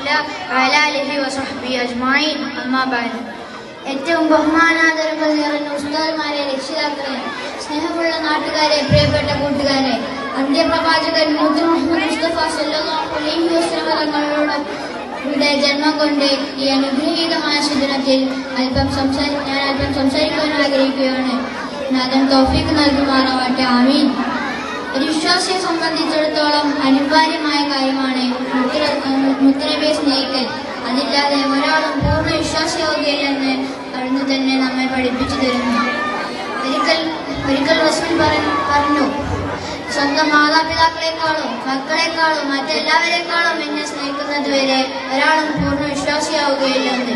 الله وعلى آله وصحبه أجمعين أما بعد. ഏറ്റവും ബഹുമാനാദരങ്ങൾ നിറഞ്ഞ ഉസ്താദ്മാരെ, രക്ഷിതാക്കളെ, സ്നേഹമുള്ള നാട്ടുകാരെ, പ്രിയപ്പെട്ട കൂട്ടുകാരെ, അന്ത്യപ്രവാചകൻ മുഹമ്മദ് മുസ്തഫ സല്ലല്ലാഹു അലൈഹി വസല്ലം തങ്ങളുടെ ജന്മം കൊണ്ട് ഈ അനുഗ്രഹീതമായ സുദിനത്തിൽ അല്പം സംസാരിക്കാൻ ആഗ്രഹിക്കുകയാണ്. നാഥൻ തൗഫീഖ് നൽകുമാറാവട്ടെ. ആമീൻ. ഒരു വിശ്വാസിയെ സംബന്ധിച്ചിടത്തോളം അനിവാര്യമായ കാര്യമാണ് മുത്തനബിയെ സ്നേഹിക്കൽ. അതില്ലാതെ ഒരാളും പൂർണ്ണ വിശ്വാസിയാവുകയില്ലെന്ന് അവിടുന്ന് തന്നെ നമ്മെ പഠിപ്പിച്ചു തരുന്നു. ഒരിക്കൽ റസൂൽ പറഞ്ഞു, സ്വന്തം മാതാപിതാക്കളെക്കാളും മക്കളെക്കാളും മറ്റെല്ലാവരെക്കാളും എന്നെ സ്നേഹിക്കുന്നത് വരെ ഒരാളും പൂർണ്ണ വിശ്വാസിയാവുകയില്ലെന്ന്.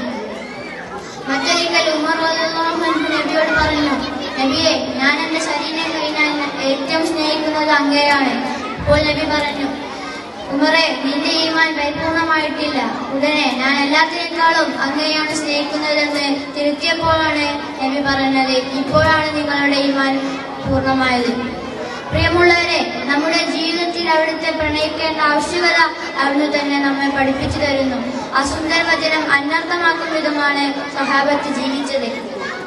മറ്റൊരിക്കൽ ഉമർ റളിയല്ലാഹു അൻഹു നബിയോട് പറഞ്ഞു, നബിയെ, ഞാൻ എന്റെ ശരീരം കഴിഞ്ഞാൽ ഏറ്റവും സ്നേഹിക്കുന്നത് അങ്ങയെയാണ്. അപ്പോൾ നബി പറഞ്ഞു, ഉമറെ, നിന്റെ ഈമാൻ പരിപൂർണമായിട്ടില്ല. ഉടനെ ഞാൻ എല്ലാത്തിനേക്കാളും അങ്ങയെയാണ് സ്നേഹിക്കുന്നതെന്ന് തിരുത്തിയപ്പോഴാണ് നബി പറഞ്ഞത്, ഇപ്പോഴാണ് നിങ്ങളുടെ ഈമാൻ പൂർണ്ണമായത്. പ്രിയമുള്ളവരെ, നമ്മുടെ ജീവിതത്തിൽ അവിടുത്തെ പ്രണയിക്കേണ്ട ആവശ്യകത അവിടുന്ന് തന്നെ നമ്മെ പഠിപ്പിച്ചു തരുന്നു. ആ സുന്ദര വചനം അനർത്ഥമാക്കും വിധമാണ് സഹാബത്ത് ജീവിച്ചത്.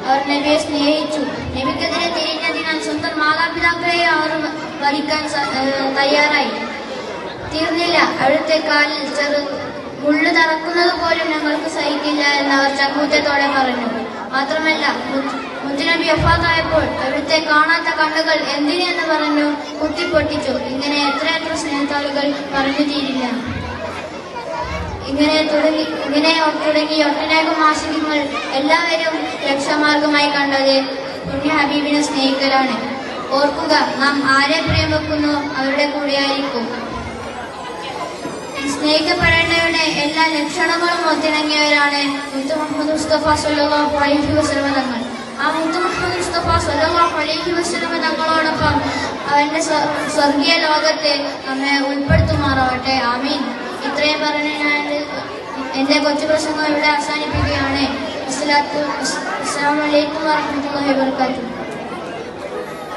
അവർ നബിയെ സ്നേഹിച്ചു. നബിക്കെതിരെ തിരിഞ്ഞതിനാൽ സ്വന്തം മാതാപിതാക്കളെ അവർ വധിക്കാൻ തയ്യാറായി. തീർന്നില്ല, അവിടുത്തെ കാലിൽ മുള്ളു തറക്കുന്നത് പോലും ഞങ്ങൾക്ക് സഹിക്കില്ല എന്ന് അവർ ചങ്കൂറ്റത്തോടെ പറഞ്ഞു. മാത്രമല്ല, മുത്തുനബി വഫാത്തായപ്പോൾ അവിടുത്തെ കാണാത്ത കണ്ണുകൾ എന്തിനെന്ന് പറഞ്ഞു കുത്തിപ്പൊട്ടിച്ചു. ഇങ്ങനെ എത്ര സ്നേഹത്താളുകൾ പറഞ്ഞു തീരില്ല. ഇങ്ങനെ തുടങ്ങി ഒട്ടനേകം ആശയങ്ങൾ എല്ലാവരും രക്ഷാമാർഗമായി കണ്ടത് പുണ്യ ഹബീബിനെ സ്നേഹിക്കലാണ്. ഓർക്കുക, നാം ആരെ പ്രിയം വെക്കുന്നു അവരുടെ കൂടെയായിരിക്കും. സ്നേഹിക്കപ്പെടേണ്ടവരുടെ എല്ലാ ലക്ഷണങ്ങളും ഒത്തിണങ്ങിയവരാണ് മുത്ത് മുഹമ്മദ് മുസ്തഫ സല്ലല്ലാഹു അലൈഹി വസല്ലം തങ്ങൾ. ആ മുത്ത് മുഹമ്മദ് മുസ്തഫ സല്ലല്ലാഹു അലൈഹി വസല്ലം തങ്ങളോടൊപ്പം അവന്റെ സ്വർഗീയ ലോകത്തെ നമ്മെ ഉൾപ്പെടുത്തുമാറാവട്ടെ. ആമീൻ. ഇത്രയും പറഞ്ഞ് ഞാൻ എന്റെ കൊച്ചു പ്രസംഗം ഇവിടെ അവസാനിപ്പിക്കുകയാണ്. അസ്സലാമു അലൈക്കും വറഹ്മത്തുള്ളാഹി വബറകാതുഹു.